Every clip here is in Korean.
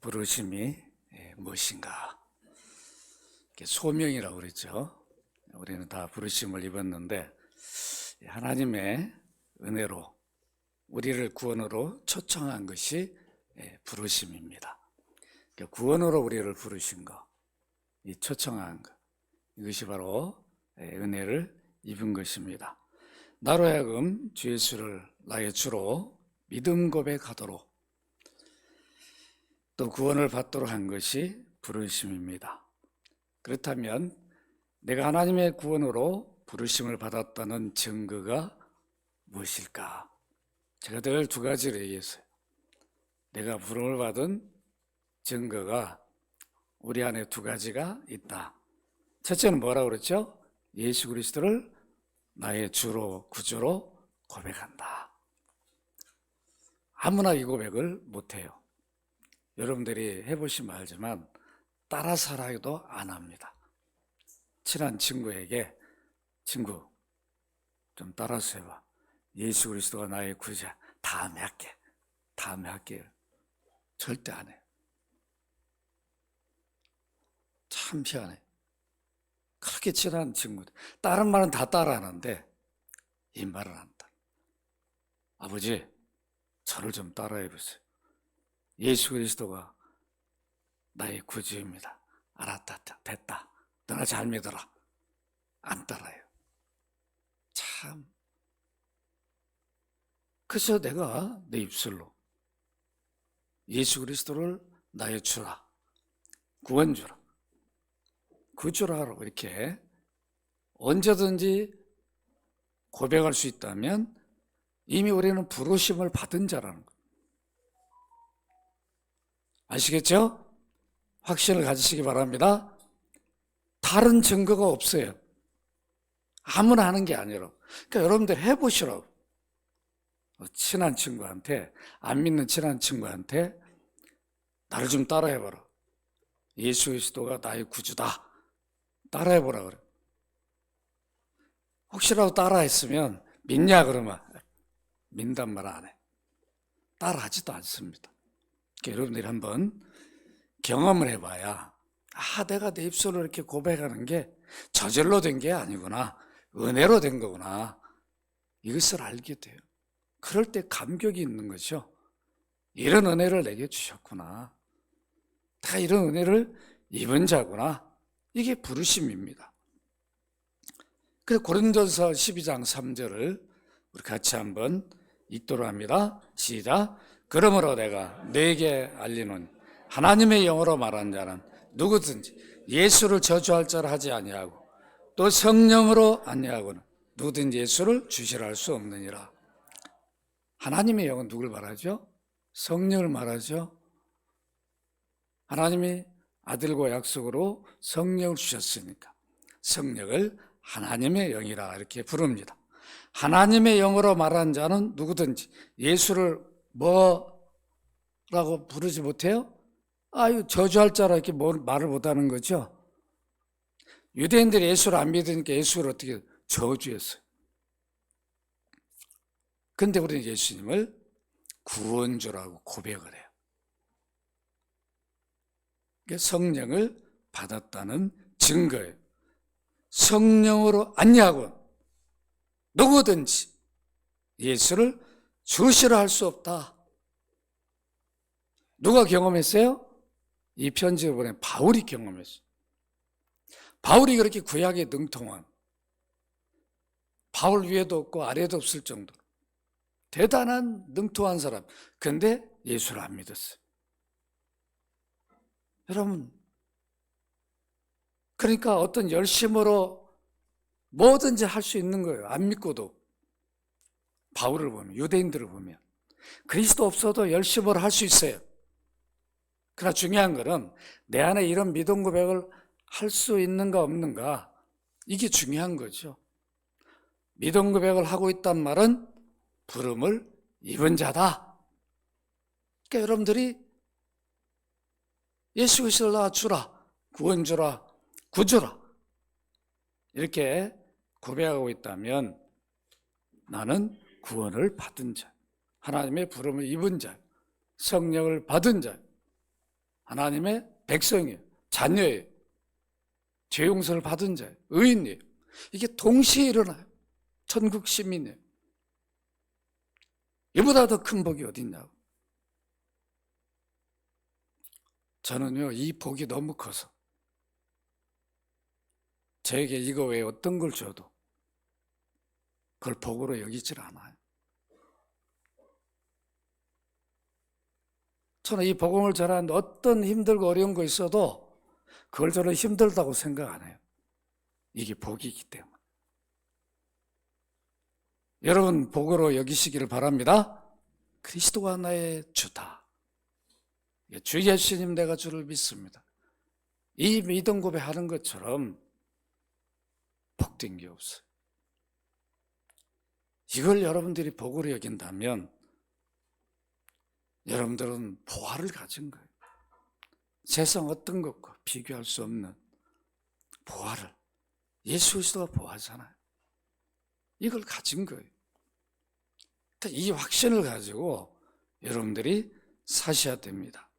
부르심이 무엇인가? 소명이라고 그랬죠. 우리는 다 부르심을 입었는데 하나님의 은혜로 우리를 구원으로 초청한 것이 부르심입니다. 구원으로 우리를 부르신 것, 이 초청한 것, 이것이 바로 은혜를 입은 것입니다. 나로 하여금 주 예수를 나의 주로 믿음 고백하도록 또 구원을 받도록 한 것이 부르심입니다. 그렇다면 내가 하나님의 구원으로 부르심을 받았다는 증거가 무엇일까? 제가 늘 두 가지를 얘기했어요. 내가 부름을 받은 증거가 우리 안에 두 가지가 있다. 첫째는 뭐라고 그랬죠? 예수 그리스도를 나의 주로 구주로 고백한다. 아무나 이 고백을 못해요. 여러분들이 해보시면 알지만 따라 살아도 안 합니다. 친한 친구에게 친구 좀 따라서 해봐. 예수 그리스도가 나의 구주야. 다음에 할게요. 절대 안 해요. 참 희한해. 그렇게 친한 친구들 다른 말은 다 따라하는데 이 말은 안 따라. 아버지 저를 좀 따라해 보세요. 예수 그리스도가 나의 구주입니다. 알았다, 됐다. 너나 잘 믿어라. 안 따라요. 참. 그래서 내가 내 입술로 예수 그리스도를 나의 주라, 구원주라, 구주라고 이렇게 언제든지 고백할 수 있다면 이미 우리는 부르심을 받은 자라는 거예요. 아시겠죠? 확신을 가지시기 바랍니다. 다른 증거가 없어요. 아무나 하는 게 아니라. 그러니까 여러분들 해보시라고. 친한 친구한테, 안 믿는 친한 친구한테 나를 좀 따라해봐라. 예수 그리스도가 나의 구주다. 따라해보라 그래. 혹시라도 따라했으면 믿냐 그러면 믿는단 말 안 해. 따라하지도 않습니다. 그러니까 여러분들이 한번 경험을 해봐야 내가 내 입술로 이렇게 고백하는 게 저절로 된 게 아니구나. 은혜로 된 거구나. 이것을 알게 돼요. 그럴 때 감격이 있는 거죠. 이런 은혜를 내게 주셨구나. 다 이런 은혜를 입은 자구나. 이게 부르심입니다. 그래서 고린도전서 12장 3절을 우리 같이 한번 읽도록 합니다. 시작. 그러므로 내가 너에게 알리는 하나님의 영으로 말하는 자는 누구든지 예수를 저주할 자를 하지 아니하고 또 성령으로 아니하고는 누구든지 예수를 주시라 할 수 없느니라. 하나님의 영은 누굴 말하죠? 성령을 말하죠. 하나님이 아들과 약속으로 성령을 주셨으니까 성령을 하나님의 영이라 이렇게 부릅니다. 하나님의 영으로 말하는 자는 누구든지 예수를 뭐라고 부르지 못해요? 저주할 자라 이렇게 말을 못하는 거죠. 유대인들이 예수를 안 믿으니까 예수를 어떻게 저주했어요. 근데 우리는 예수님을 구원주라고 고백을 해요. 성령을 받았다는 증거예요. 성령으로 아니하고 누구든지 예수를 주시라 할 수 없다. 누가 경험했어요? 이 편지를 보낸 바울이 경험했어요. 바울이 그렇게 구약에 능통한, 바울 위에도 없고 아래도 없을 정도로 대단한 능통한 사람. 근데 예수를 안 믿었어요. 여러분, 그러니까 어떤 열심으로 뭐든지 할 수 있는 거예요. 안 믿고도. 바울을 보면, 유대인들을 보면 그리스도 없어도 열심으로 할 수 있어요. 그러나 중요한 것은 내 안에 이런 믿음 고백을 할 수 있는가 없는가, 이게 중요한 거죠. 믿음 고백을 하고 있단 말은 부름을 입은 자다. 그러니까 여러분들이 예수 그리스도를 나 주라, 구원주라, 구주라 이렇게 고백하고 있다면 나는 구원을 받은 자, 하나님의 부름을 입은 자, 성령을 받은 자, 하나님의 백성이에요. 자녀예요. 죄 용서를 받은 자예요. 의인이에요. 이게 동시에 일어나요. 천국 시민이에요. 이보다 더 큰 복이 어딨냐고. 저는요, 이 복이 너무 커서 저에게 이거 외에 어떤 걸 줘도 그걸 복으로 여기질 않아요. 저는 이 복음을 전하는데 어떤 힘들고 어려운 거 있어도 그걸 저는 힘들다고 생각 안 해요. 이게 복이기 때문에. 여러분 복으로 여기시기를 바랍니다. 그리스도가 나의 주다. 주 예수님 내가 주를 믿습니다. 이 믿음 고백하는 것처럼 복된 게 없어요. 이걸 여러분들이 복으로 여긴다면 여러분들은 보화를 가진 거예요. 세상 어떤 것과 비교할 수 없는 보화를, 예수 그리스도가 보화잖아요. 이걸 가진 거예요. 이 확신을 가지고 여러분들이 사셔야 됩니다.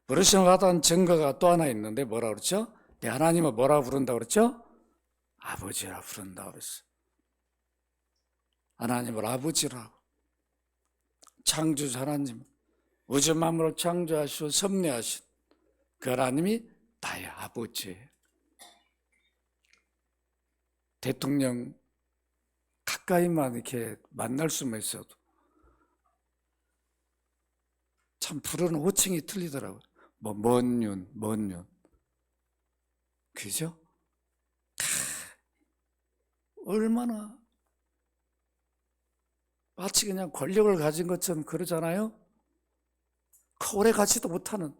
부르심을 받은 증거가 또 하나 있는데 뭐라 그랬죠? 내 하나님을 뭐라 부른다고 그랬죠? 아버지라 부른다고 그랬어요. 하나님을 아버지라고. 창조주 하나님, 우주 만물을 창조하시고 섭리하신 그 하나님이 나의 아버지예요. 대통령 가까이만 이렇게 만날 수만 있어도 참 부르는 호칭이 틀리더라고요. 먼 윤. 그죠? 얼마나 마치 그냥 권력을 가진 것처럼 그러잖아요? 오래 가지도 못하는.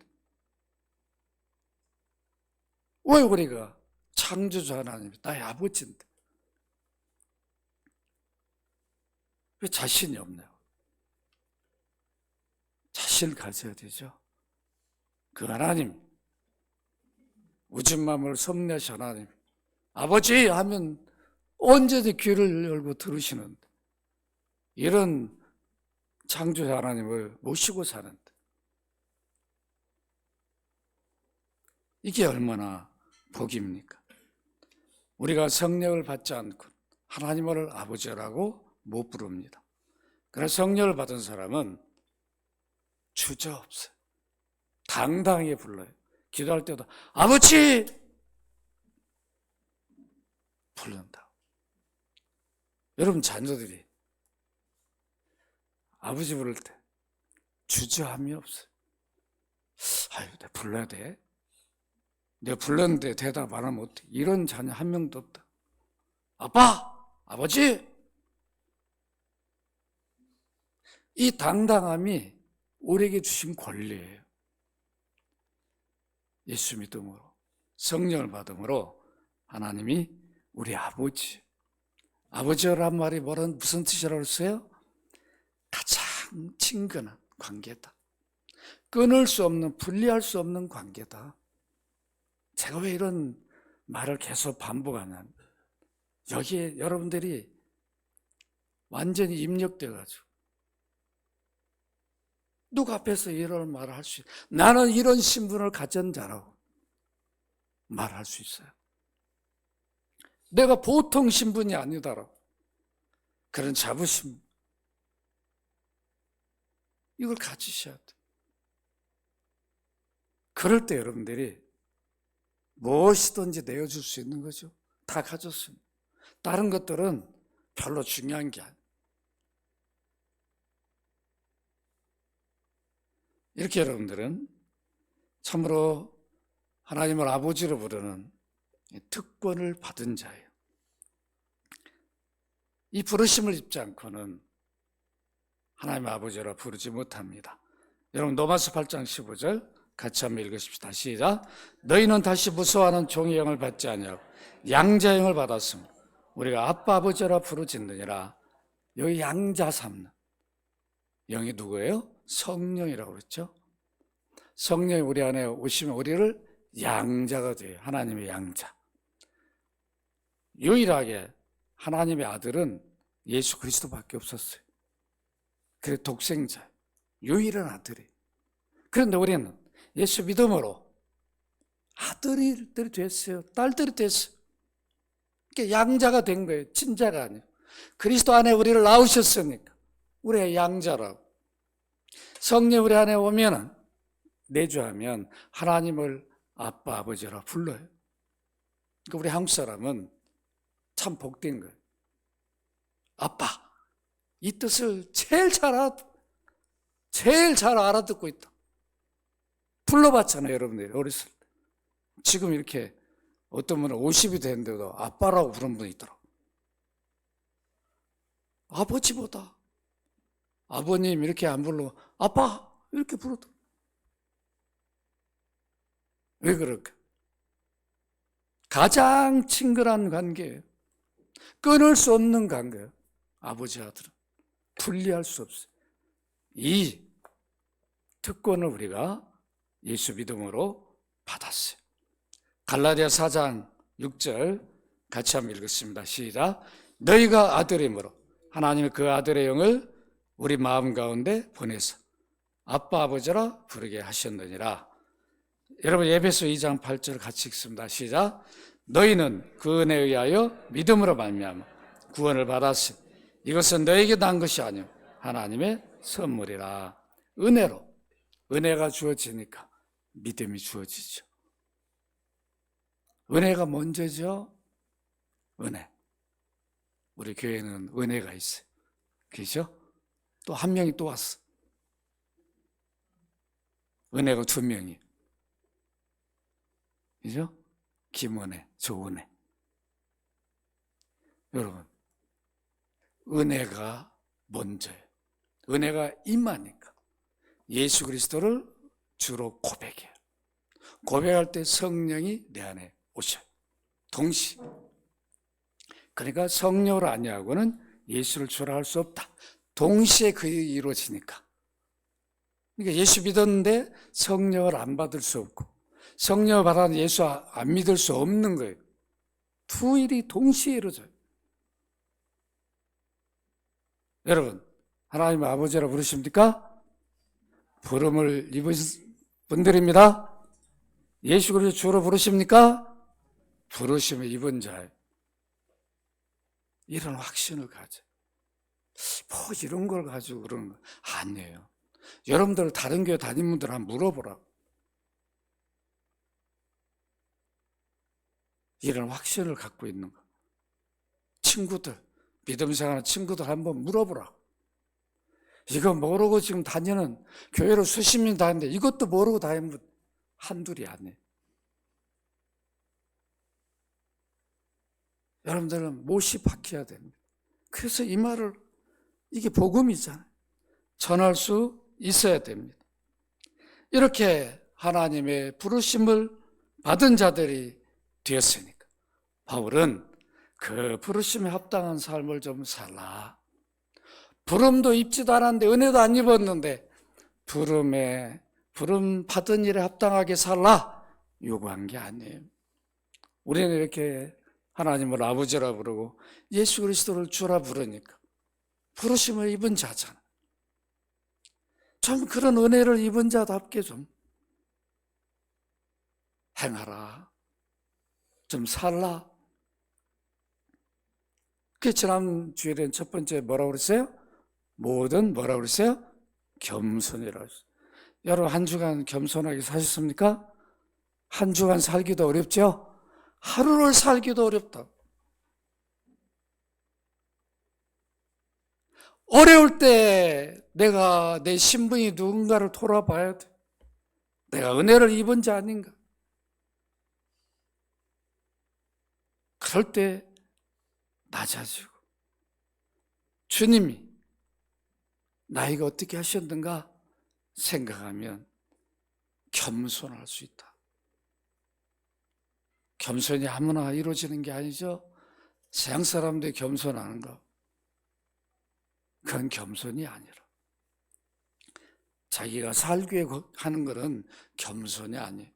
왜 우리가 창조주 하나님이 나의 아버지인데 왜 자신이 없나요? 자신을 가져야 되죠. 그 하나님, 우주 만물을 섭리하신 하나님, 아버지 하면 언제든지 귀를 열고 들으시는데 이런 창조주 하나님을 모시고 사는데 이게 얼마나 복입니까? 우리가 성령을 받지 않고 하나님을 아버지라고 못 부릅니다. 그러나 성령을 받은 사람은 주저없어요. 당당하게 불러요. 기도할 때도 아버지! 부른다. 여러분 자녀들이 아버지 부를 때 주저함이 없어요. 아유, 내가 불러야 돼. 내가 불렀는데 대답 안 하면 어떡해. 이런 자녀 한 명도 없다. 아빠! 아버지! 이 당당함이 우리에게 주신 권리예요. 예수 믿음으로, 성령을 받음으로 하나님이 우리 아버지. 아버지란 말이 무슨 뜻이라고 했어요? 가장 친근한 관계다. 끊을 수 없는, 분리할 수 없는 관계다. 제가 왜 이런 말을 계속 반복하냐면 여기에 여러분들이 완전히 입력돼가지고 누구 앞에서 이런 말을 할 수 있어요. 나는 이런 신분을 가진 자라고 말할 수 있어요. 내가 보통 신분이 아니다라고. 그런 자부심. 이걸 가지셔야 돼요. 그럴 때 여러분들이 무엇이든지 내어줄 수 있는 거죠. 다 가졌습니다. 다른 것들은 별로 중요한 게 아니에요. 이렇게 여러분들은 참으로 하나님을 아버지로 부르는 특권을 받은 자예요. 이 부르심을 입지 않고는 하나님의 아버지라 부르지 못합니다. 여러분 로마서 8장 15절 같이 한번 읽으십시다. 시작. 너희는 다시 무서워하는 종의 영을 받지 아니하고 양자 영을 받았으므로 우리가 아빠 아버지라 부르짖느니라. 여기 양자 삼는 영이 누구예요? 성령이라고 그랬죠. 성령이 우리 안에 오시면 우리를 양자가 돼요. 하나님의 양자. 유일하게 하나님의 아들은 예수 그리스도밖에 없었어요. 그래 독생자, 유일한 아들이. 그런데 우리는 예수 믿음으로 아들들이 됐어요. 딸들이 됐어요. 양자가 된 거예요. 친자가 아니에요. 그리스도 안에 우리를 낳으셨으니까 우리의 양자라고. 성령 우리 안에 오면은 내주하면 하나님을 아빠 아버지라 불러요. 그러니까 우리 한국 사람은 참 복된 거예요. 아빠, 이 뜻을 제일 잘 알아듣고 있다. 불러봤잖아요, 여러분들이 어렸을 때. 지금 이렇게 어떤 분은 50이 됐는데도 아빠라고 부르는 분이 있더라고요. 아버지보다 아버님 이렇게 안 불러 아빠 이렇게 부르더라고요. 왜 그럴까? 가장 친근한 관계예요. 끊을 수 없는 관계예요. 아버지 아들은 분리할 수 없어요. 이 특권을 우리가 예수 믿음으로 받았어요. 갈라디아 4장 6절 같이 한번 읽겠습니다. 시작. 너희가 아들이므로 하나님은 그 아들의 영을 우리 마음 가운데 보내서 아빠 아버지라 부르게 하셨느니라. 여러분 에베소 2장 8절 같이 읽습니다. 시작. 너희는 그 은혜에 의하여 믿음으로 말미암아 구원을 받았으니 이것은 너에게 난 것이 아니요 하나님의 선물이라. 은혜로 은혜가 주어지니까 믿음이 주어지죠. 은혜가 먼저죠. 은혜. 우리 교회는 은혜가 있어요. 그죠? 또 한 명이 또 왔어. 은혜가 2명이. 그죠? 김은혜, 조은혜. 여러분, 은혜가 먼저예요. 은혜가 임하니까 예수 그리스도를 주로 고백해요. 고백할 때 성령이 내 안에 오셔요. 동시에. 그러니까 성령을 아니하고는 예수를 주라 할 수 없다. 동시에 그 일이 이루어지니까. 그러니까 예수 믿었는데 성령을 안 받을 수 없고 성령을 받아는 예수 안 믿을 수 없는 거예요. 두 일이 동시에 이루어져요. 여러분, 하나님 아버지라 부르십니까? 부름을 입은 분들입니다. 예수 그리스도 주로 부르십니까? 부르심을 입은 자예요. 이런 확신을 가져. 뭐 이런 걸 가지고 그러는 거 아니에요. 여러분들 다른 교회 다니는 분들 한번 물어보라고. 이런 확신을 갖고 있는 거. 친구들, 믿음 생활하는 친구들 한번 물어보라고. 이거 모르고 지금 다니는 교회로 수십 년 다니는데 이것도 모르고 다니는 분 한둘이 아니에요. 여러분들은 못이 박혀야 됩니다. 그래서 이 말을 이게 복음이잖아요. 전할 수 있어야 됩니다. 이렇게 하나님의 부르심을 받은 자들이 되었으니까 바울은 그 부르심에 합당한 삶을 좀 살라. 부름도 입지도 않았는데 은혜도 안 입었는데 부름 받은 일에 합당하게 살라 요구한 게 아니에요. 우리는 이렇게 하나님을 아버지라 부르고 예수 그리스도를 주라 부르니까 부르심을 입은 자잖아. 좀 그런 은혜를 입은 자답게 좀 행하라. 좀 살라. 그 지난 주일엔 첫 번째 뭐라고 그랬어요? 뭐라고 그랬어요? 겸손이라고 했어요. 여러분 한 주간 겸손하게 사셨습니까? 한 주간 살기도 어렵죠? 하루를 살기도 어렵다. 어려울 때 내가 내 신분이 누군가를 돌아봐야 돼. 내가 은혜를 입은 자 아닌가? 그럴 때 낮아지고 주님이 나에게 어떻게 하셨는가 생각하면 겸손할 수 있다. 겸손이 아무나 이루어지는 게 아니죠. 세상 사람들이 겸손하는 거 그건 겸손이 아니라 자기가 살기 위해 하는 것은 겸손이 아니에요.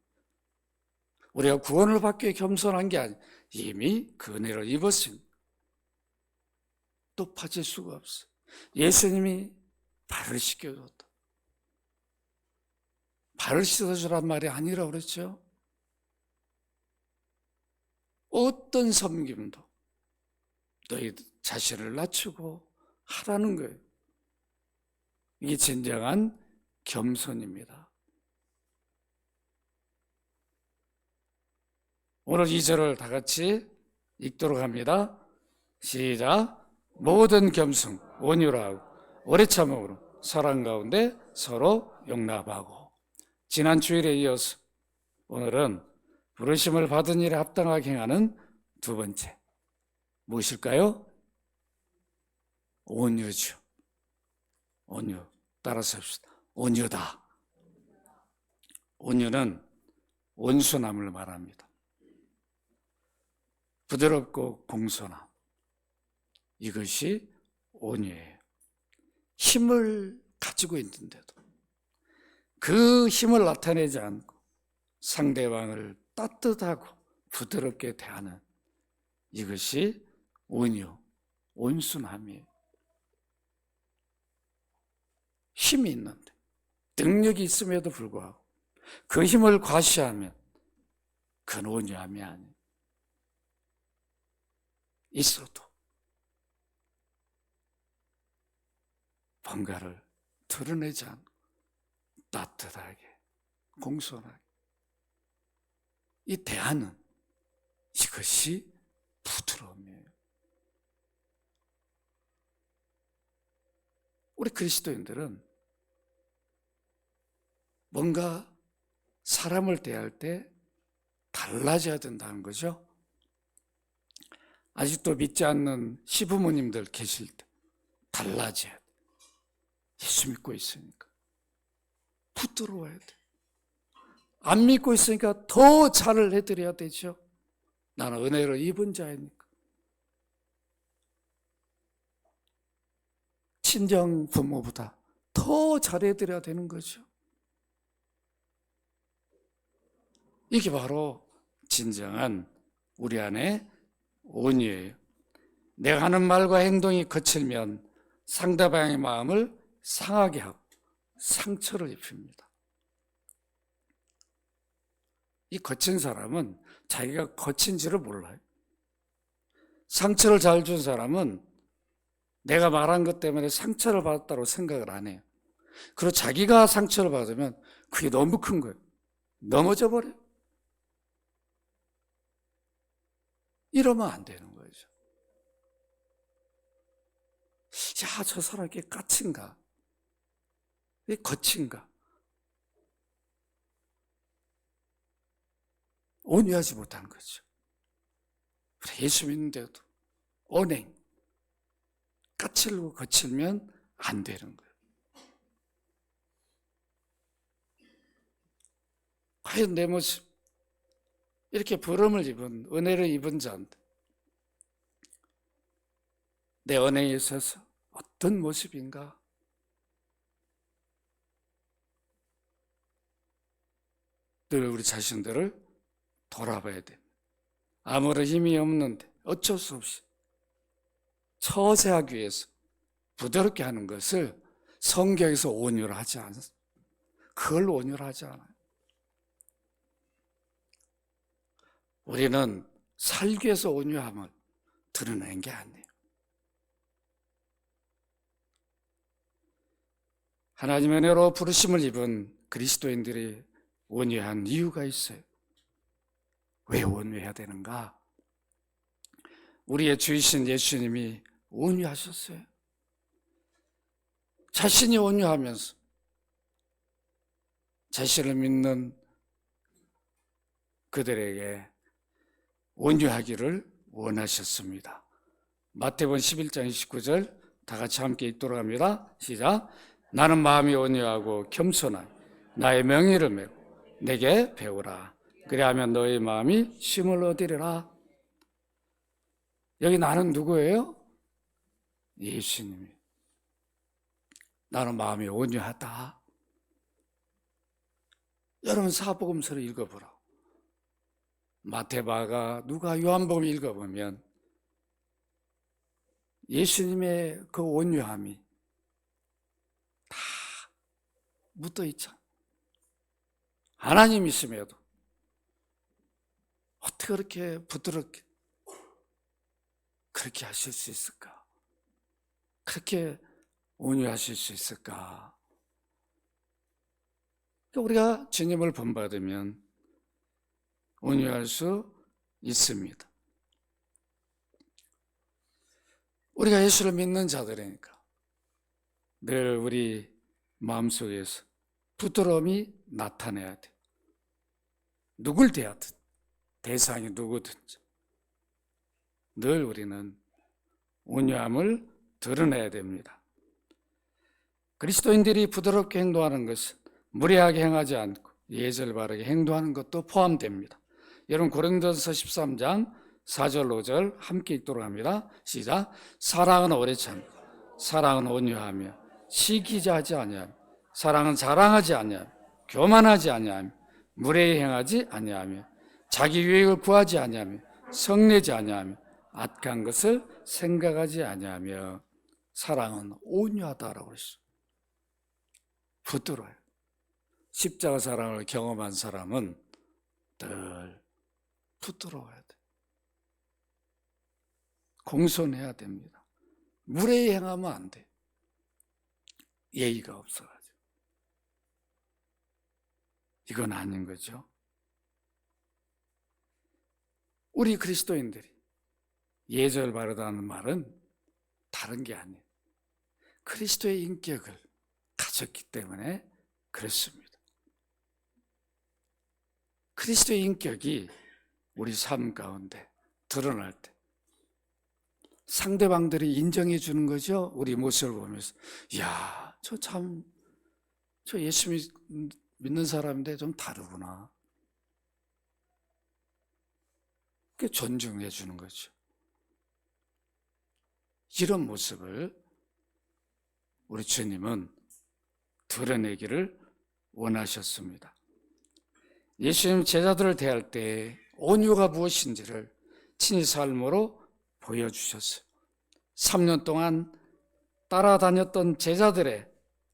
우리가 구원을 받기 위해 겸손한 게 아니에요. 이미 그 은혜를 입었으니 또 빠질 수가 없어요. 예수님이 발을 씻겨줬다. 발을 씻어주란 말이 아니라고 그랬죠. 어떤 섬김도 너희 자신을 낮추고 하라는 거예요. 이게 진정한 겸손입니다. 오늘 2절을 다 같이 읽도록 합니다. 시작. 모든 겸손, 온유하고 오래 참음으로 사랑 가운데 서로 용납하고. 지난 주일에 이어서 오늘은 부르심을 받은 일에 합당하게 행하는 두 번째, 무엇일까요? 온유죠. 온유. 따라서 합시다. 온유다. 온유는 온순함을 말합니다. 부드럽고 공손함. 이것이 온유예요. 힘을 가지고 있는데도 그 힘을 나타내지 않고 상대방을 따뜻하고 부드럽게 대하는 이것이 온유, 온순함이에요. 힘이 있는데, 능력이 있음에도 불구하고 그 힘을 과시하면 그건 온유함이 아니에요. 있어도 뭔가를 드러내지 않고 따뜻하게, 공손하게 이 대하는 이것이 부드러움이에요. 우리 그리스도인들은 뭔가 사람을 대할 때 달라져야 된다는 거죠. 아직도 믿지 않는 시부모님들 계실 때 달라져야 돼. 예수 믿고 있으니까 부드러워야 돼. 안 믿고 있으니까 더 잘을 해드려야 되죠. 나는 은혜를 입은 자이니까. 친정 부모보다 더 잘해드려야 되는 거죠. 이게 바로 진정한 우리 안에 온유예요. 내가 하는 말과 행동이 거칠면 상대방의 마음을 상하게 하고 상처를 입힙니다. 이 거친 사람은 자기가 거친지를 몰라요. 상처를 잘 준 사람은 내가 말한 것 때문에 상처를 받았다고 생각을 안 해요. 그리고 자기가 상처를 받으면 그게 너무 큰 거예요. 넘어져 버려요. 이러면 안 되는 거죠. 야, 저 사람 이렇게 까친가? 왜 거친가? 온유하지 못한 거죠. 예수 믿는데도 언행, 까칠고 거칠면 안 되는 거예요. 과연 내 모습, 이렇게 부름을 입은, 은혜를 입은 자인데 내 언행에 있어서 어떤 모습인가? 늘 우리 자신들을 돌아봐야 돼. 아무런 힘이 없는데 어쩔 수 없이 처세하기 위해서 부드럽게 하는 것을 성경에서 온유를 하지 않습니다. 그걸 온유를 하지 않아요. 우리는 살기 위해서 온유함을 드러낸 게 아니에요. 하나님의 은혜로 부르심을 입은 그리스도인들이 온유한 이유가 있어요. 왜 온유해야 되는가? 우리의 주이신 예수님이 온유하셨어요. 자신이 온유하면서 자신을 믿는 그들에게 온유하기를 원하셨습니다. 마태복음 11장 29절 다 같이 함께 읽도록 합니다. 시작. 나는 마음이 온유하고 겸손하여 나의 명예를 메고 내게 배우라. 그리하면 너의 마음이 쉼을 얻으리라. 여기 나는 누구예요? 예수님이. 나는 마음이 온유하다. 여러분 사복음서를 읽어보라. 마태마가 누가 요한복음 읽어보면 예수님의 그 온유함이 다 묻어 있죠. 하나님 있음에도 어떻게 그렇게 부드럽게 그렇게 하실 수 있을까? 그렇게 온유하실 수 있을까? 우리가 주님을 본받으면 온유할 수 있습니다. 우리가 예수를 믿는 자들이니까 늘 우리 마음속에서 부드러움이 나타내야 돼. 누굴 대하든 대상이 누구든지 늘 우리는 온유함을 드러내야 됩니다. 그리스도인들이 부드럽게 행동하는 것은 무례하게 행하지 않고 예절 바르게 행동하는 것도 포함됩니다. 여러분 고린도전서 13장 4절 5절 함께 읽도록 합니다. 시작. 사랑은 오래 참고 사랑은 온유하며 시기지 하지 아니하며 사랑은 자랑하지 아니하며 교만하지 아니하며 무례히 행하지 아니하며 자기 유익을 구하지 아니하며 성내지 아니하며 악한 것을 생각하지 아니하며 사랑은 온유하다라고 그랬어요. 부드러워요. 십자가 사랑을 경험한 사람은 늘 부드러워야 돼. 공손해야 됩니다. 무례히 행하면 안 돼. 예의가 없어가지고. 이건 아닌 거죠. 우리 그리스도인들이 예절 바르다는 말은 다른 게 아니에요. 그리스도의 인격을 가졌기 때문에 그렇습니다. 그리스도의 인격이 우리 삶 가운데 드러날 때 상대방들이 인정해 주는 거죠. 우리 모습을 보면서 이야, 저 예수 믿는 사람인데 좀 다르구나. 그게 존중해 주는 거죠. 이런 모습을 우리 주님은 드러내기를 원하셨습니다. 예수님 제자들을 대할 때 온유가 무엇인지를 친히 삶으로 보여주셨어요. 3년 동안 따라다녔던 제자들의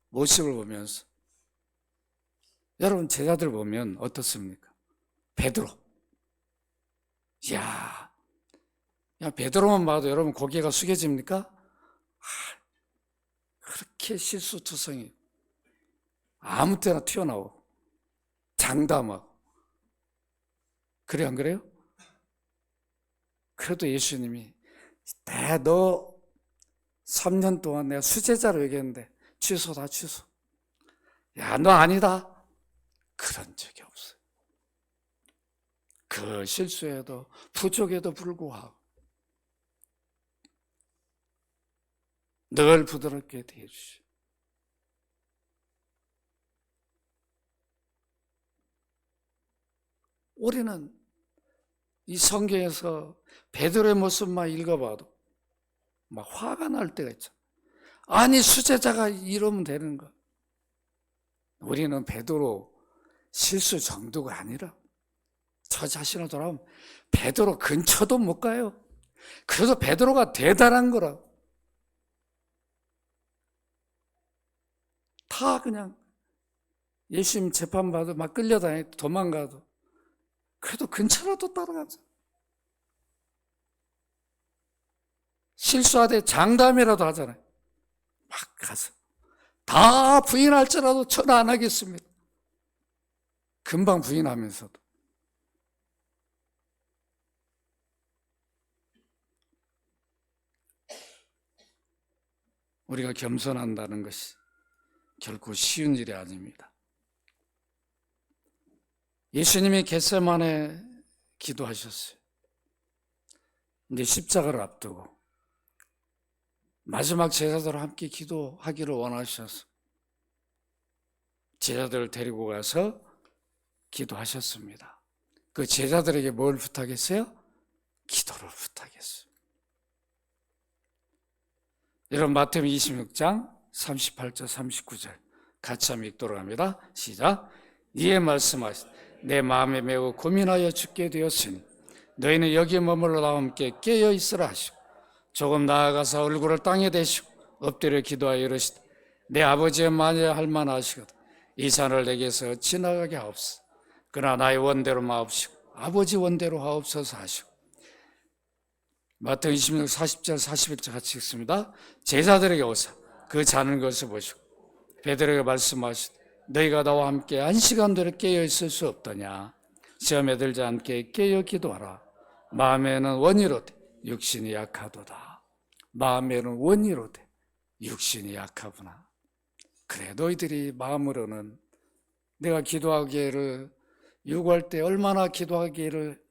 모습을 보면서 여러분 제자들 보면 어떻습니까? 베드로. 이야, 베드로만 봐도 여러분 고개가 숙여집니까? 그렇게 실수투성이 아무 때나 튀어나오고 장담하고 그래 안 그래요? 그래도 예수님이 너 3년 동안 내가 수제자로 얘기했는데 취소다 취소. 야, 너 아니다. 그런 적이 없어요. 그 실수에도 부족에도 불구하고 늘 부드럽게 대해주시오. 우리는 이 성경에서 베드로의 모습만 읽어봐도 막 화가 날 때가 있잖아. 아니 수제자가 이러면 되는 거. 우리는 베드로 실수 정도가 아니라 저 자신을 돌아보면 베드로 근처도 못 가요. 그래서 베드로가 대단한 거라. 다 그냥 예수님 재판받아 막 끌려다니고 도망가도 그래도 근처라도 따라가자. 실수하되 장담이라도 하잖아요. 막 가서 다 부인할지라도 전화 안 하겠습니다. 금방 부인하면서도. 우리가 겸손한다는 것이 결코 쉬운 일이 아닙니다. 예수님이 겟세마네 기도하셨어요. 근데 십자가를 앞두고 마지막 제자들과 함께 기도하기를 원하셔서 제자들을 데리고 가서 기도하셨습니다. 그 제자들에게 뭘 부탁했어요? 기도를 부탁했어요. 여러분 마태복음 26장 38절 39절 같이 한번 읽도록 합니다. 시작. 이에 말씀하시되 내 마음에 매우 고민하여 죽게 되었으니 너희는 여기 머물러 함께 깨어 있으라 하시고 조금 나아가서 얼굴을 땅에 대시고 엎드려 기도하여 이르시되 내 아버지의 만일 할만하시거든 이 산을 내게서 지나가게 하옵소서. 그러나 나의 원대로 마옵시고 아버지 원대로 하옵소서 하시고, 마태복음 26, 40절 41절 같이 읽습니다. 제자들에게 오사 그 자는 것을 보시고 베드로에게 말씀하시되 너희가 나와 함께 1시간도로 깨어 있을 수 없더냐. 시험에 들지 않게 깨어 기도하라. 마음에는 원이로되 육신이 약하도다. 마음에는 원이로되 육신이 약하구나. 그래, 너희들이 마음으로는 내가 기도하기를 요구할 때 얼마나 기도하기를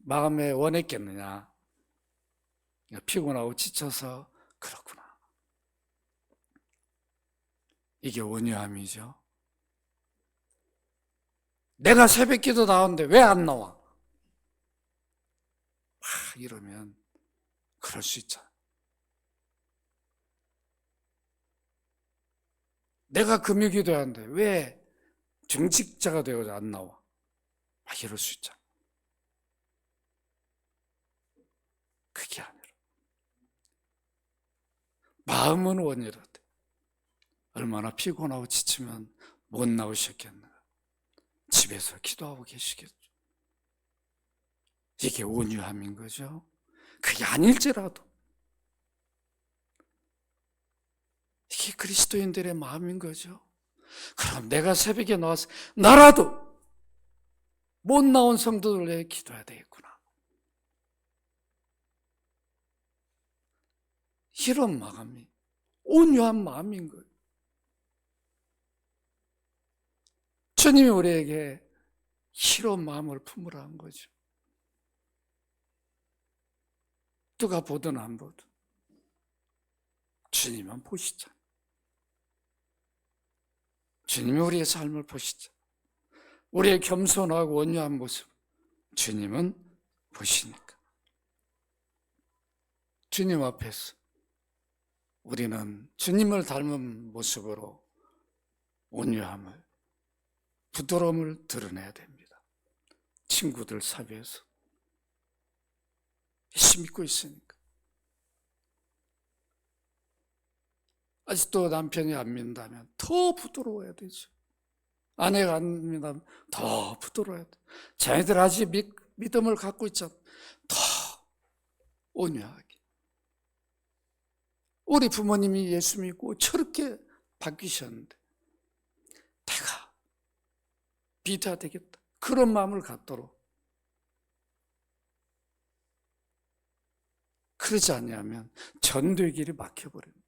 마음에 원했겠느냐. 피곤하고 지쳐서 그렇구나. 이게 온유함이죠. 내가 새벽기도 나오는데 왜 안 나와? 이러면 그럴 수 있잖아. 내가 금요기도 하는데 왜 정직자가 되어서 안 나와? 이럴 수 있잖아. 그게 아니라 마음은 원이로되 얼마나 피곤하고 지치면 못 나오셨겠나. 집에서 기도하고 계시겠죠. 이게 온유함인 거죠. 그게 아닐지라도 이게 그리스도인들의 마음인 거죠. 그럼 내가 새벽에 나와서 나라도 못 나온 성도들 위해 기도해야 되겠구나. 이런 마음이 온유한 마음인 거예요. 주님이 우리에게 이런 마음을 품으라는 거죠. 누가 보든 안 보든 주님만 보시잖아요. 주님이 우리의 삶을 보시죠. 우리의 겸손하고 온유한 모습 주님은 보시니까. 주님 앞에서 우리는 주님을 닮은 모습으로 온유함을, 부드러움을 드러내야 됩니다. 친구들 사이에서 예수 믿고 있으니까. 아직도 남편이 안 믿는다면 더 부드러워야 되죠. 아내가 안 믿는다면 더 부드러워야 돼. 자기들 아직 믿음을 갖고 있잖아. 더 온유하게. 우리 부모님이 예수 믿고 저렇게 바뀌셨는데 내가 믿어야 되겠다. 그런 마음을 갖도록. 그러지 않냐면 전도의 길이 막혀버립니다.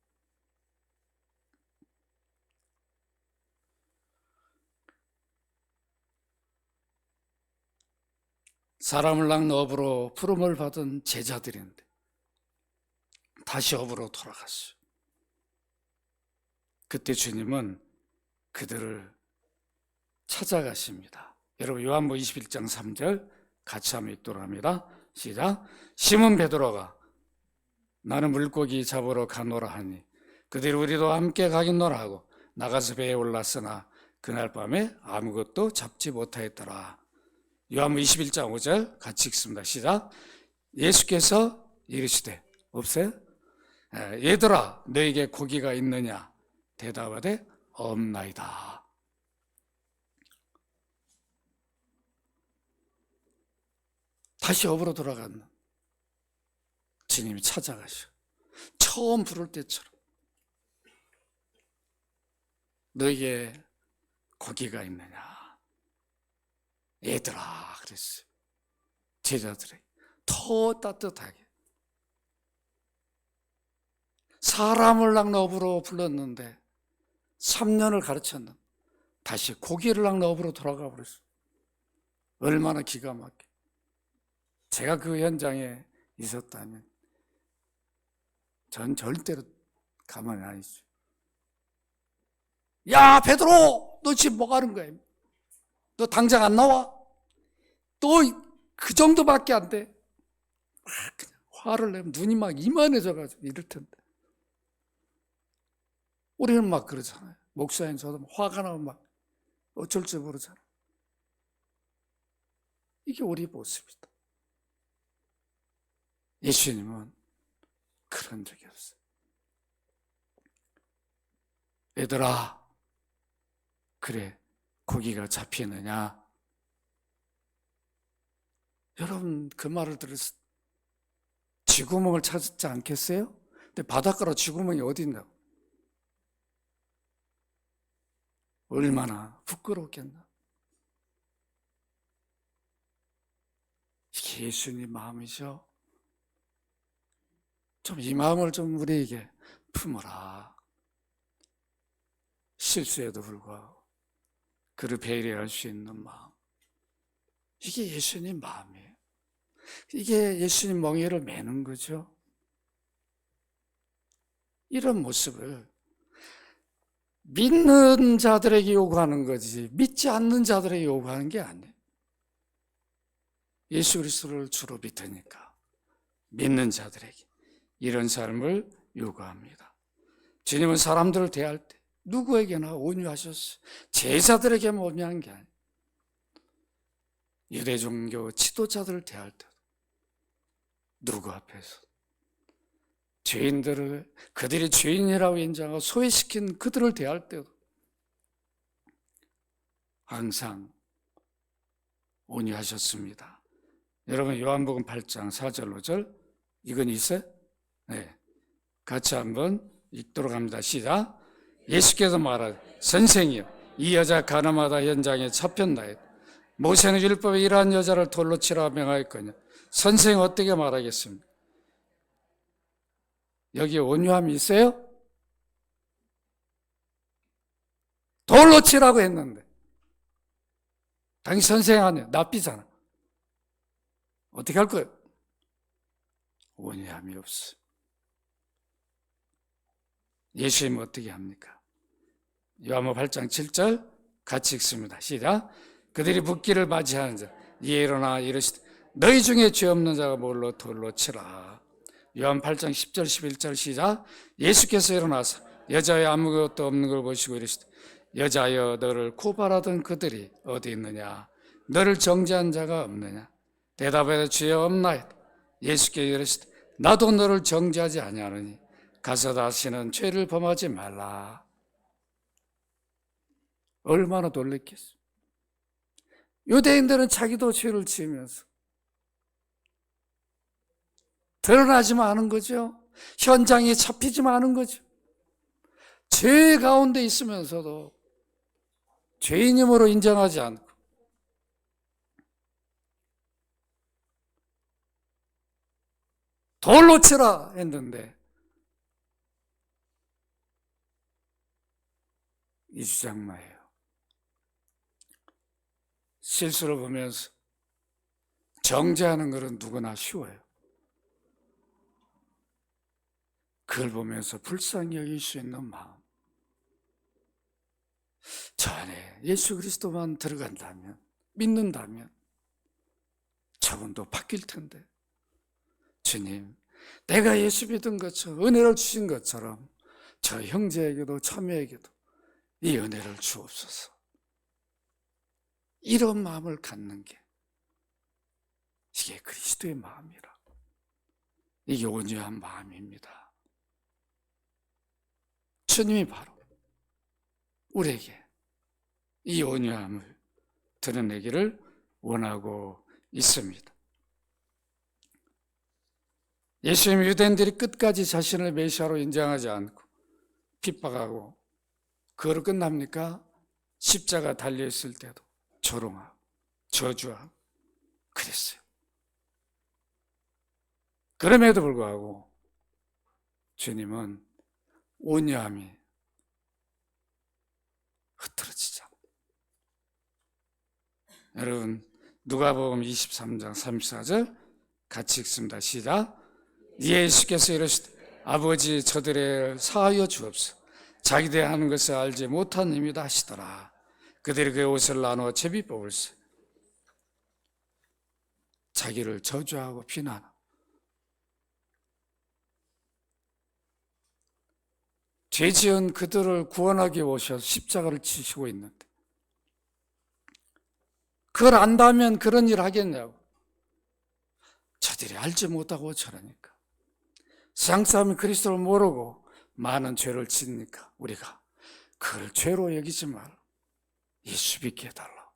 사람을 낳는 업으로 부름을 받은 제자들인데 다시 업으로 돌아갔어요. 그때 주님은 그들을 찾아가십니다. 여러분 요한복음 21장 3절 같이 한번 읽도록 합니다. 시작. 시몬 베드로가 나는 물고기 잡으러 가노라 하니 그들이 우리도 함께 가겠노라 하고 나가서 배에 올랐으나 그날 밤에 아무것도 잡지 못하였더라. 요한복음 21장 5절 같이 읽습니다. 시작. 예수께서 이르시되 없어요? 얘들아 너에게 고기가 있느냐? 대답하되 없나이다. 다시 업으로 돌아가는 주님이 찾아가셔. 처음 부를 때처럼 너에게 고기가 있느냐? 얘들아 그랬어요. 제자들에게 더 따뜻하게. 사람을 낳는 업으로 불렀는데 3년을 가르쳤는데 다시 고기를 낳는 업으로 돌아가 버렸어요. 얼마나 기가 막혀. 제가 그 현장에 있었다면 전 절대로 가만히 안 있어요. 야 베드로 너 지금 뭐 하는 거야? 너 당장 안 나와? 너 그 정도밖에 안 돼. 그냥 화를 내면 눈이 막 이만해져가지고 이럴 텐데. 우리는 막 그러잖아요. 목사님 저도 화가 나면 막 어쩔 줄 모르잖아요. 이게 우리 모습이다. 예수님은 그런 적이 없어요. 얘들아, 그래 고기가 잡히느냐? 여러분 그 말을 들었을 때 쥐구멍을 찾지 않겠어요? 근데 바닷가로 쥐구멍이 어디 있나? 얼마나 부끄럽겠나? 이게 예수님 마음이죠. 좀 이 마음을 좀 우리에게 품어라. 실수에도 불구하고 그를 배려할 수 있는 마음. 이게 예수님 마음이에요. 이게 예수님 멍에를 매는 거죠. 이런 모습을 믿는 자들에게 요구하는 거지 믿지 않는 자들에게 요구하는 게 아니에요. 예수 그리스도를 주로 믿으니까 믿는 자들에게 이런 삶을 요구합니다. 주님은 사람들을 대할 때 누구에게나 온유하셨어요. 제자들에게만 온유한 게 아니에요. 유대 종교 지도자들을 대할 때도 누구 앞에서 죄인들을 그들이 죄인이라고 인정하고 소외시킨 그들을 대할 때도 항상 온유하셨습니다. 여러분 요한복음 8장 4절 5절 이건 있어요? 네, 같이 한번 읽도록 합니다. 시작. 예수께서 말하되 선생이여 이 여자 가늠하다 현장에 잡혔나이다. 모세는 율법에 이러한 여자를 돌로 치라 명하였거냐. 선생은 어떻게 말하겠습니까? 여기 온유함이 있어요? 돌로 치라고 했는데 당신 선생 아니야. 납비잖아. 어떻게 할 거예요? 온유함이 없어. 예수님은 어떻게 합니까? 요한복음 8장 7절 같이 읽습니다. 시작. 그들이 묻기를 맞이하는 자 이에 일어나 이르시되 너희 중에 죄 없는 자가 뭘로 돌로 치라. 요한 8장 10절 11절 시작. 예수께서 일어나서 여자의 아무것도 없는 걸 보시고 이르시되 여자여 너를 고발하던 그들이 어디 있느냐? 너를 정죄한 자가 없느냐? 대답하되 주여 없나이다. 예수께서 이르시되 나도 너를 정죄하지 아니하노니 가서 다시는 죄를 범하지 말라. 얼마나 놀랬겠어. 유대인들은 자기도 죄를 지으면서 드러나지만 않은 거죠. 현장에 잡히지만 않은 거죠. 죄 가운데 있으면서도 죄인임으로 인정하지 않고 돌로 치라 했는데 이 주장마예요. 실수를 보면서 정죄하는 것은 누구나 쉬워요. 그걸 보면서 불쌍히 여길 수 있는 마음. 저 안에 예수 그리스도만 들어간다면, 믿는다면 저분도 바뀔 텐데. 주님, 내가 예수 믿은 것처럼 은혜를 주신 것처럼 저 형제에게도 자매에게도 이 은혜를 주옵소서. 이런 마음을 갖는 게 이게 그리스도의 마음이라. 이게 온유한 마음입니다. 주님이 바로 우리에게 이 온유함을 드러내기를 원하고 있습니다. 예수님 유대인들이 끝까지 자신을 메시아로 인정하지 않고 핍박하고 그거로 끝납니까? 십자가 달려있을 때도 조롱하고 저주하고 그랬어요. 그럼에도 불구하고 주님은 온유함이 흐트러지지 않아요. 여러분 누가복음 23장 34절 같이 읽습니다. 시작. 예수께서 이르시되 아버지 저들의 사하여 주옵소서. 자기들 하는 것을 알지 못한 힘이다 하시더라. 그들이 그 옷을 나누어 제비 뽑을세. 자기를 저주하고 비난하고 죄 지은 그들을 구원하기 위해 오셔서 십자가를 치시고 있는데 그걸 안다면 그런 일 하겠냐고. 저들이 알지 못하고 저러니까. 세상 사람이 그리스도를 모르고 많은 죄를 짓니까 우리가 그걸 죄로 여기지 말라. 예수 믿게 해달라.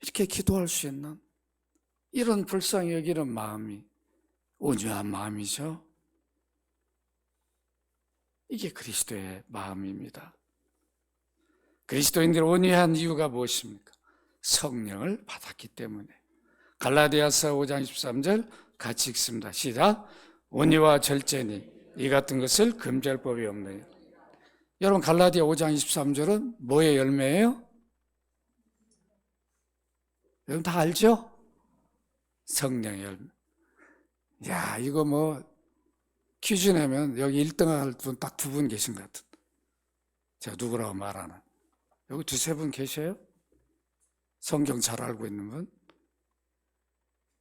이렇게 기도할 수 있는 이런 불쌍히 여기는 마음이 온유한 마음이죠. 이게 그리스도의 마음입니다. 그리스도인들이 온유한 이유가 무엇입니까? 성령을 받았기 때문에. 갈라디아서 5장 13절 같이 읽습니다. 시작. 온유와 절제니 이 같은 것을 금지할 법이 없네요. 여러분, 갈라디아 5장 23절은 뭐의 열매예요? 여러분 다 알죠? 성령의 열매. 야, 이거 뭐 퀴즈 내면 여기 1등 할 분 딱 2분 계신 것 같은. 제가 누구라고 말하는. 여기 2-3분 계셔요? 성경 잘 알고 있는 분?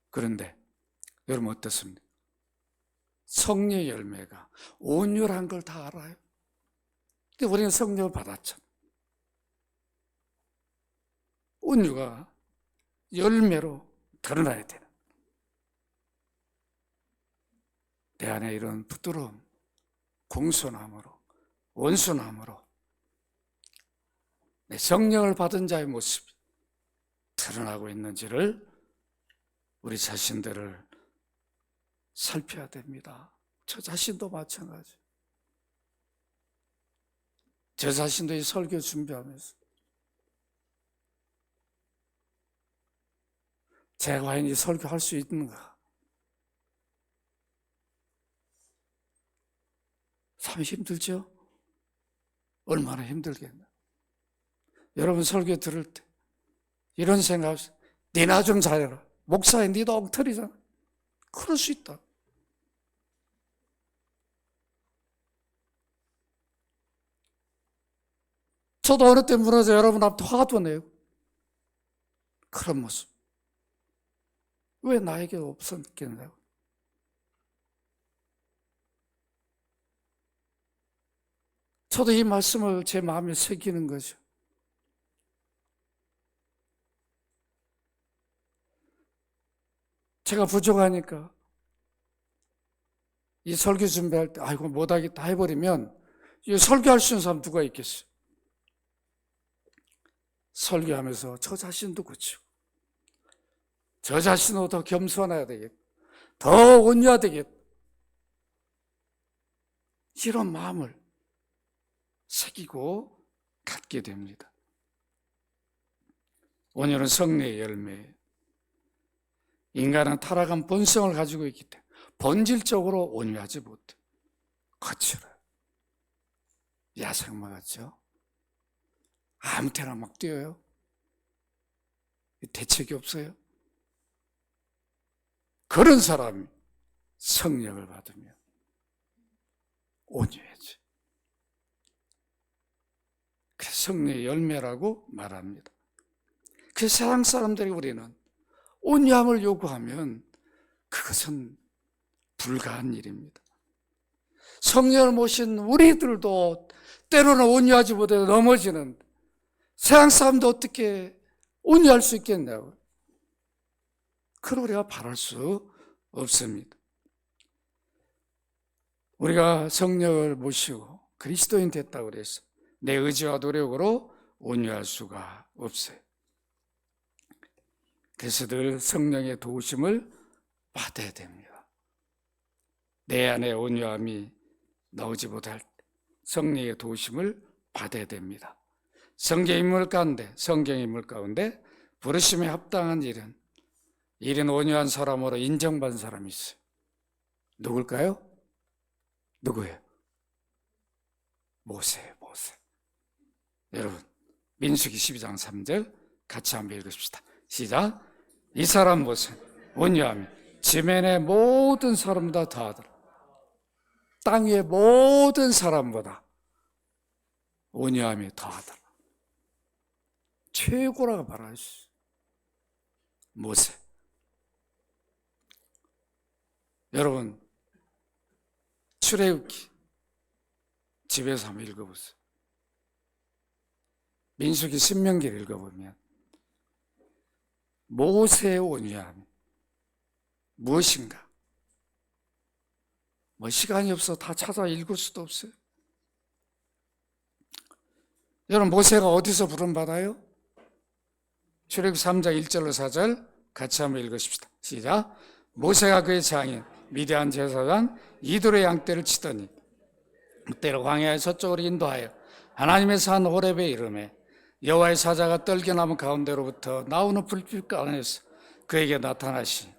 그런데 여러분 어떻습니까? 성령의 열매가 온유란 걸 다 알아요. 근데 우리는 성령을 받았죠. 온유가 열매로 드러나야 되는. 내 안에 이런 부드러움, 공손함으로, 온순함으로 내 성령을 받은 자의 모습이 드러나고 있는지를 우리 자신들을 살펴야 됩니다. 저 자신도 마찬가지. 저 자신도 이 설교 준비하면서 제가 과연 이 설교할 수 있는가? 참 힘들죠? 얼마나 힘들겠나? 여러분 설교 들을 때 이런 생각, 니나 좀 잘해라. 목사인 니도 엉터리잖아. 그럴 수 있다. 저도 어느 때 무너져 여러분 앞에 화도 내요. 그런 모습. 왜 나에게 없었겠냐고. 저도 이 말씀을 제 마음에 새기는 거죠. 제가 부족하니까 이 설교 준비할 때 아이고 못하겠다 해버리면 이 설교할 수 있는 사람 누가 있겠어요? 설교하면서 저 자신도 그렇죠. 저 자신도 더 겸손해야 되겠다. 더 온유해야 되겠다. 이런 마음을 새기고 갖게 됩니다. 온유는 성령의 열매예요. 인간은 타락한 본성을 가지고 있기 때문에 본질적으로 온유하지 못해. 거칠어요. 야생마 같죠? 아무 때나 막 뛰어요. 대책이 없어요. 그런 사람이 성령을 받으면 온유해져. 그래서 성령의 열매라고 말합니다. 그 세상 사람들이 우리는 온유함을 요구하면 그것은 불가한 일입니다. 성령을 모신 우리들도 때로는 온유하지 못해 넘어지는 세상 사람도 어떻게 온유할 수 있겠냐고. 그걸 우리가 바랄 수 없습니다. 우리가 성령을 모시고 그리스도인 됐다고 그래서 내 의지와 노력으로 온유할 수가 없어요. 그래서 늘 성령의 도우심을 받아야 됩니다. 내 안에 온유함이 나오지 못할 때 성령의 도우심을 받아야 됩니다. 성경 인물 가운데 부르심에 합당한 일은 온유한 사람으로 인정받은 사람이 있어요. 누굴까요? 누구예요? 모세예요, 모세. 여러분, 민수기 12장 3절 같이 한번 읽읍시다. 시작. 이 사람 모세 온유함이 지면의 모든 사람보다 더하더라. 땅 위의 모든 사람보다 온유함이 더하더라. 최고라고 말하시. 모세. 여러분, 출애굽기 집에서 한번 읽어보세요. 민수기 신명기를 읽어보면 모세의 온유함이 무엇인가? 뭐 시간이 없어 다 찾아 읽을 수도 없어요. 여러분, 모세가 어디서 부름받아요? 출애굽기 3장 1절로 4절 같이 한번 읽으십시다. 시작. 모세가 그의 장인 미디안 제사장 이드로의 양떼를 치더니 그때로 광야의 서쪽으로 인도하여 하나님의 산 호렙에 이르매 여호와의 사자가 떨기나무 가운데로부터 나오는 불빛 가운데서 그에게 나타나시니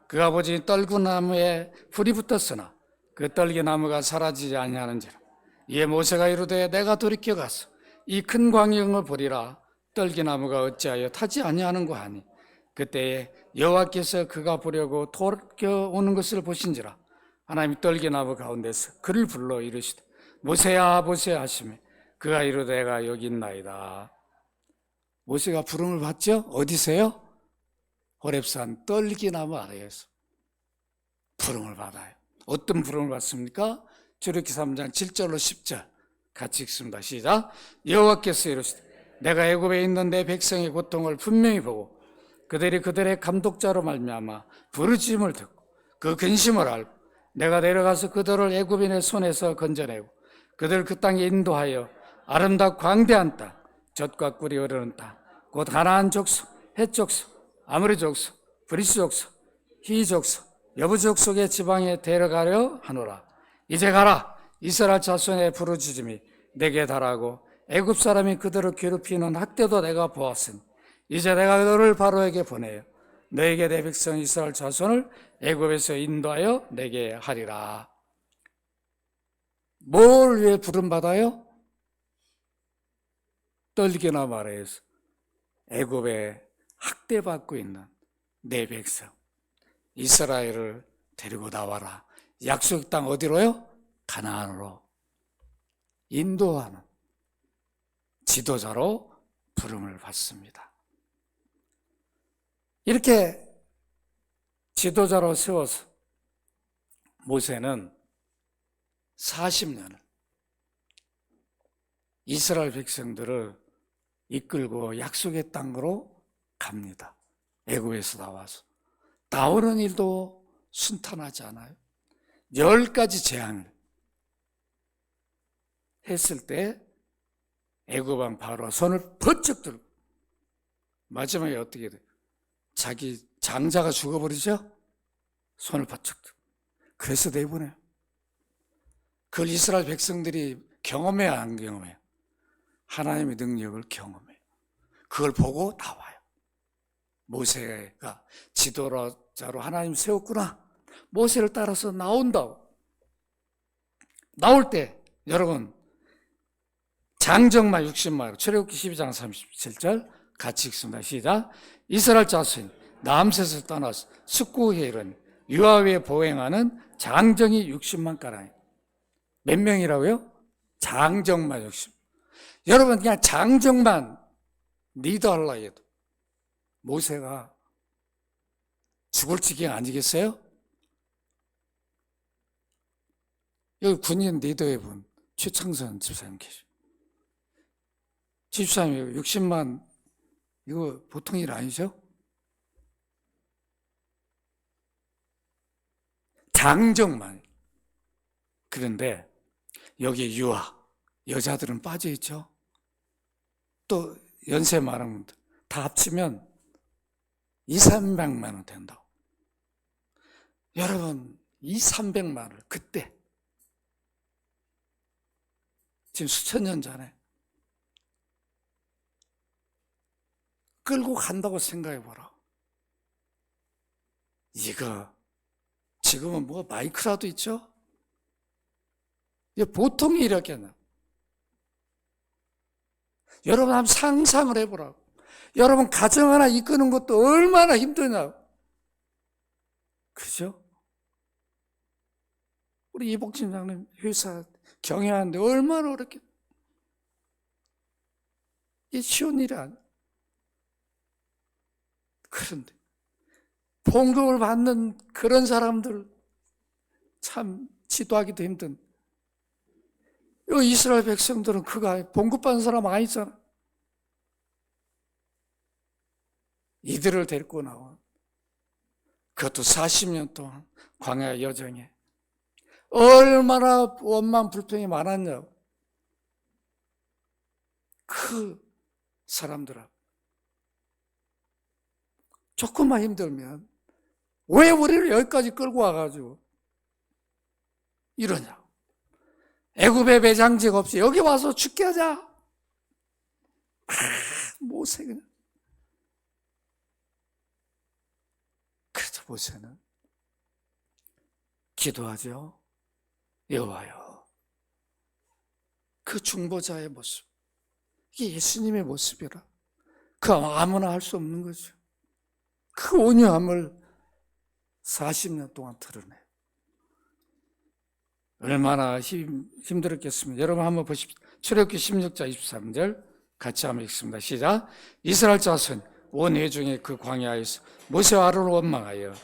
그가 보니 떨구나무에 불이 붙었으나 그 떨기나무가 사라지지 아니하는지라. 이에 모세가 이르되 내가 돌이켜 가서 이 큰 광경을 보리라. 떨기나무가 어찌하여 타지 아니하는고 하니 그때에 여호와께서 그가 보려고 돌이켜오는 것을 보신지라. 하나님이 떨기나무 가운데서 그를 불러 이르시되 모세야 모세야 하시매 그가 이르되 내가 여기 있나이다. 모세가 부름을 받죠? 어디서요? 호렙산 떨기나무 아래에서 부름을 받아요. 어떤 부름을 받습니까? 출애굽기 3장 7절로 10절 같이 읽습니다. 시작. 여호와께서 이르시되 내가 애굽에 있는 내 백성의 고통을 분명히 보고 그들이 그들의 감독자로 말미암아 부르짖음을 듣고 그 근심을 알고 내가 내려가서 그들을 애굽인의 손에서 건져내고 그들 그 땅에 인도하여 아름답고 광대한 땅 젖과 꿀이 흐르는 땅 곧 가나안 족속, 헷 족속, 아모리 족속, 브리스 족속, 히 족속, 여부 족속의 지방에 데려가려 하노라. 이제 가라. 이스라엘 자손의 부르짖음이 내게 달하고 애굽 사람이 그들을 괴롭히는 학대도 내가 보았으니 이제 내가 너를 바로에게 보내어 너에게 내 백성 이스라엘 자손을 애굽에서 인도하여 내게 하리라. 뭘 위해 부름받아요? 떨기나무 아래에서 애굽에 학대받고 있는 내 백성 이스라엘을 데리고 나와라. 약속 땅 어디로요? 가나안으로 인도하는 지도자로 부름을 받습니다. 이렇게 지도자로 세워서 모세는 40년을 이스라엘 백성들을 이끌고 약속의 땅으로 갑니다. 애굽에서 나와서 나오는 일도 순탄하지 않아요. 10가지 재앙을 했을 때 애굽왕 바로 손을 번쩍 들고 마지막에 어떻게 돼요? 자기 장자가 죽어버리죠? 손을 번쩍 들고 그래서 내보내요. 그걸 이스라엘 백성들이 경험해야 안 경험해요? 하나님의 능력을 경험해요. 그걸 보고 나와요. 모세가 지도자로 하나님 세웠구나. 모세를 따라서 나온다고. 나올 때 여러분 장정마 60마리 출애굽기 12장 37절 같이 읽습니다. 시작. 이스라엘 자손이 남셋에서 떠나서 숙고에 이르니 유아위에 보행하는 장정이 60만 가라니. 몇 명이라고요? 장정만 60. 여러분 그냥 장정만 리더하려 해도 모세가 죽을 지경 아니겠어요? 여기 군인 리더의 분 최창선 집사님 계시죠. 집사님 60만 이거 보통 일 아니죠? 장정만. 그런데 여기 유아 여자들은 빠져있죠. 또 연세 많은 분들 다 합치면 200~300만 원 된다고. 여러분 200~300만 원을 그때 지금 수천 년 전에 끌고 간다고 생각해 보라. 이거 지금은 뭐 마이크라도 있죠? 이게 보통 일이었겠나? 여러분 한번 상상을 해보라고. 여러분 가정 하나 이끄는 것도 얼마나 힘드냐고. 그죠? 우리 이복팀장님 회사 경영하는데 얼마나 어렵게. 이게 쉬운 일이 아니야. 그런데 봉급을 받는 그런 사람들 참 지도하기도 힘든. 이 이스라엘 백성들은 그가 봉급 받는 사람 아니잖아. 이들을 데리고 나와. 그것도 40년 동안 광야 여정에 얼마나 원망 불평이 많았냐고. 그 사람들하고 조금만 힘들면 왜 우리를 여기까지 끌고 와가지고 이러냐고. 애굽에 매장직 없이 여기 와서 죽게 하자. 모세 그냥. 그래서 모세는 기도하죠. 여호와여, 그 중보자의 모습, 이게 예수님의 모습이라. 그 아무나 할 수 없는 거죠. 그 온유함을 40년 동안 드러내요. 얼마나 힘들었겠습니까? 여러분 한번 보십시오. 출애굽기 16장 23절 같이 한번 읽습니다. 시작. 이스라엘 자손 온 회중이 그 광야에서 모세와 아론을 원망하여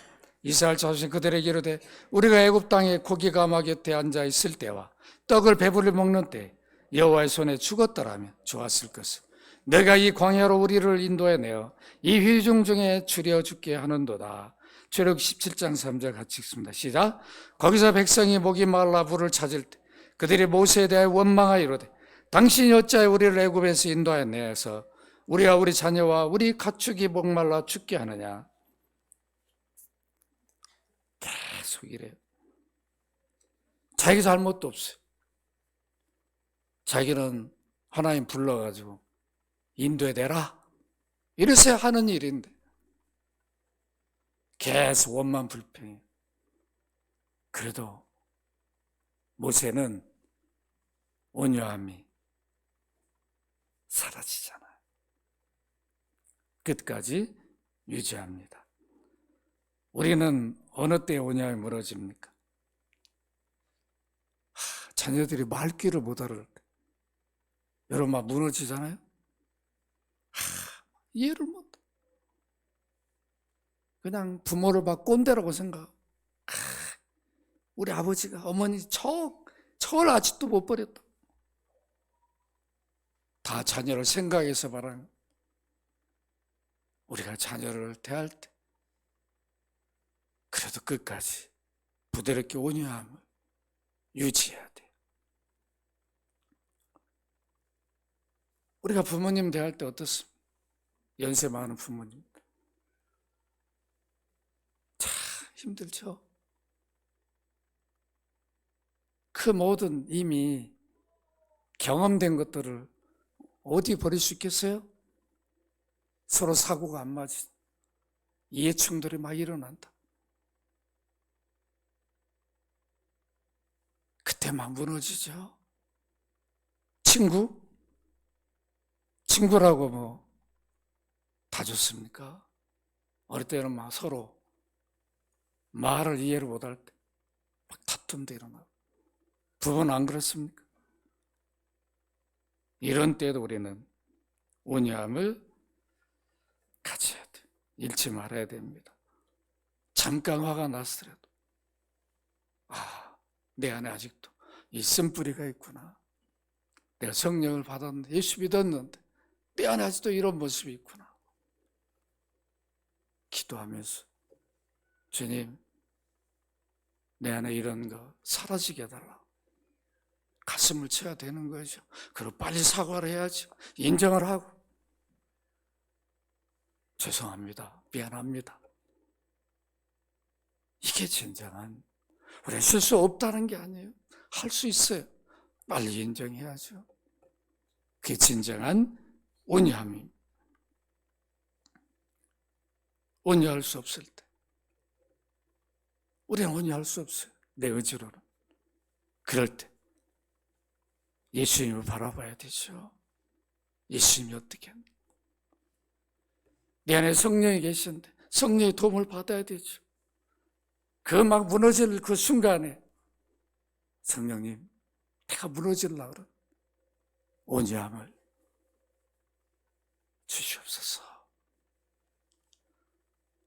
이스라엘 자손이 그들에게 이르되 우리가 애굽 땅에 고기 가마 곁에 앉아 있을 때와 떡을 배불리 먹는 때 여호와의 손에 죽었더라면 좋았을 것을 내가 이 광야로 우리를 인도해내어 이 회중 중에 추려 죽게 하는도다. 출애굽기 17장 3절 같이 읽습니다. 시작. 거기서 백성이 목이 말라 불을 찾을 때 그들이 모세에 대하여 원망하여 이르되 당신이 어찌하여 우리를 애굽에서 인도하여 내서 우리와 우리 자녀와 우리 가축이 목말라 죽게 하느냐. 계속 이래요. 자기 잘못도 없어요. 자기는 하나님 불러가지고 인도해내라 이래서 하는 일인데 계속 원만 불평해. 그래도 모세는 온유함이 사라지잖아요. 끝까지 유지합니다. 우리는 어느 때 온유함이 무너집니까? 자녀들이 말귀를 못 알아들 때 여러분 막 무너지잖아요. 이해를 못. 그냥 부모를 막 꼰대라고 생각하고 우리 아버지가 어머니 저를 아직도 못 버렸다. 다 자녀를 생각해서 말하는. 우리가 자녀를 대할 때 그래도 끝까지 부드럽게 온유함을 유지해야 돼요. 우리가 부모님 대할 때 어떻습니까? 연세 많은 부모님 참 힘들죠. 그 모든 이미 경험된 것들을 어디 버릴 수 있겠어요? 서로 사고가 안 맞지. 이해 충돌이 막 일어난다. 그때 막 무너지죠. 친구라고 뭐 다 좋습니까? 어릴 때는 막 서로 말을 이해를 못할 때 막 다툼도 일어나고. 부부는 안 그렇습니까? 이런 때도 우리는 온유함을 가져야 돼. 잃지 말아야 됩니다. 잠깐 화가 났더라도 내 안에 아직도 이 쓴뿌리가 있구나. 내가 성령을 받았는데 예수 믿었는데 내 안에 아직도 이런 모습이 있구나. 기도하면서 주님 내 안에 이런 거 사라지게 해달라. 가슴을 쳐야 되는 거죠. 그리고 빨리 사과를 해야죠. 인정을 하고 죄송합니다. 미안합니다. 이게 진정한 우리가 실수 없다는 게 아니에요. 할 수 있어요. 빨리 인정해야죠. 그게 진정한 온유함입니다. 온유할 수 없을 때 우리는 온유할 수 없어요. 내 의지로는. 그럴 때 예수님을 바라봐야 되죠. 예수님이 어떻게 합니까? 내 안에 성령이 계시는데 성령의 도움을 받아야 되죠. 그 막 무너질 그 순간에 성령님 내가 무너지려고 그래. 온유함을 주시옵소서.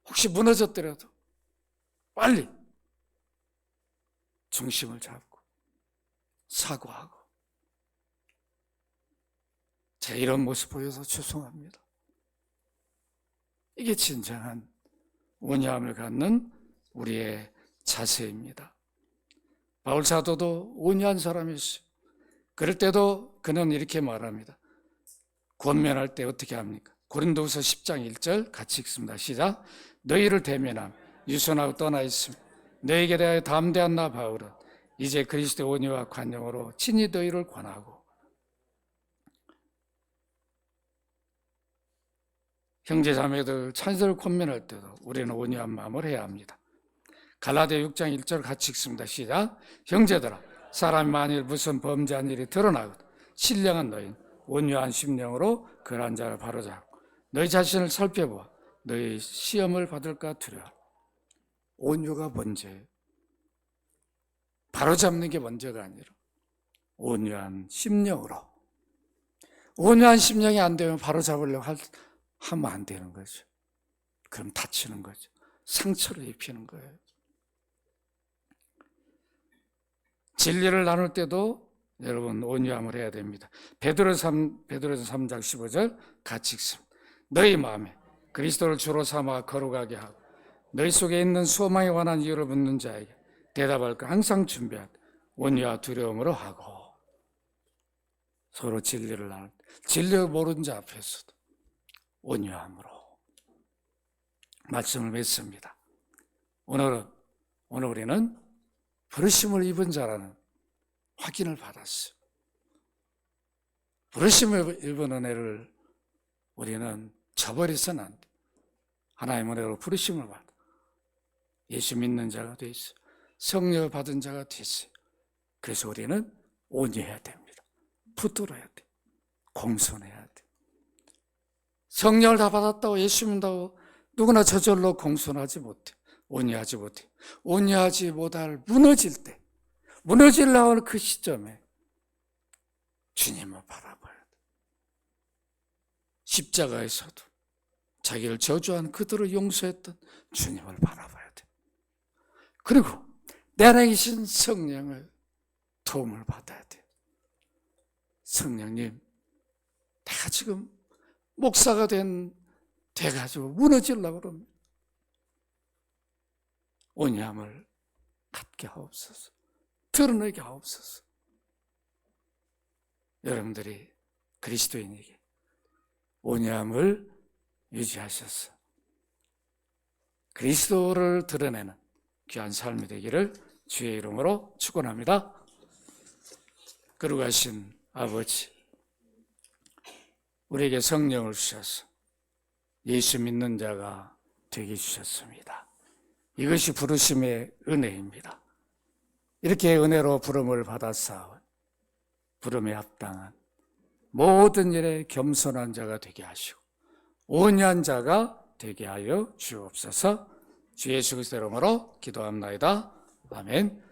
혹시 무너졌더라도 빨리 중심을 잡고 사과하고 제가 이런 모습 보여서 죄송합니다. 이게 진정한 온유함을 갖는 우리의 자세입니다. 바울 사도도 온유한 사람이었어요. 그럴 때도 그는 이렇게 말합니다. 권면할 때 어떻게 합니까? 고린도후서 10장 1절 같이 읽습니다. 시작. 너희를 대면함 유선하고 떠나 있음 너희에게 대하여 담대한 나 바울은 이제 그리스도의 온유와 관용으로 친히 너희를 권하고 형제 자매들 찬스를 권면할 때도 우리는 온유한 마음을 해야 합니다. 갈라디아 6장 1절 같이 읽습니다. 시작. 형제들아 사람이 만일 무슨 범죄한 일이 드러나거든 신령한 너희는 온유한 심령으로 그러한 자를 바로잡고 너희 자신을 살펴보아 너희 시험을 받을까 두려워. 온유가 문제예요. 바로잡는 게 문제가 아니라 온유한 심령으로. 온유한 심령이 안 되면 바로잡으려고 하면 안 되는 거죠. 그럼 다치는 거죠. 상처를 입히는 거예요. 진리를 나눌 때도 여러분 온유함을 해야 됩니다. 베드로서 3장 15절 같이 읽습니다. 너희 마음에 그리스도를 주로 삼아 거룩하게 하고 너희 속에 있는 소망에 관한 이유를 묻는 자에게 대답할 걸 항상 준비하되 온유와 두려움으로 하고. 서로 진리를 나눌 때 진리를 모르는 자 앞에서도 온유함으로 말씀을 맺습니다. 오늘 우리는 부르심을 입은 자라는 확인을 받았어요. 부르심을 입은 은혜를 우리는 저버려서는 안 돼. 하나님의 은혜로 부르심을 받아 예수 믿는 자가 돼 있어요. 성령을 받은 자가 됐어요. 그래서 우리는 온유해야 됩니다. 붙들어야 돼. 공손해야 돼. 성령을 다 받았다고 예수 믿는다고 누구나 저절로 공손하지 못해. 온유하지 못해. 온유하지 못할 무너질 때, 무너지려고 하는 그 시점에 주님을 바라봐야 돼. 십자가에서도 자기를 저주한 그들을 용서했던 주님을 바라봐야 돼. 그리고 내 안에 계신 성령을 도움을 받아야 돼. 성령님, 내가 지금 목사가 돼가지고 무너지려고 그럽니다. 온유함을 갖게 하옵소서. 드러내게 하옵소서. 여러분들이 그리스도인에게 온유함을 유지하셔서 그리스도를 드러내는 귀한 삶이 되기를 주의 이름으로 축원합니다. 거룩하신 아버지, 우리에게 성령을 주셔서 예수 믿는 자가 되게 주셨습니다. 이것이 부르심의 은혜입니다. 이렇게 은혜로 부름을 받았사온 부름에 합당한 모든 일에 겸손한 자가 되게 하시고 온유한 자가 되게 하여 주옵소서. 주 예수 그리스도 이름으로 기도합나이다. 아멘.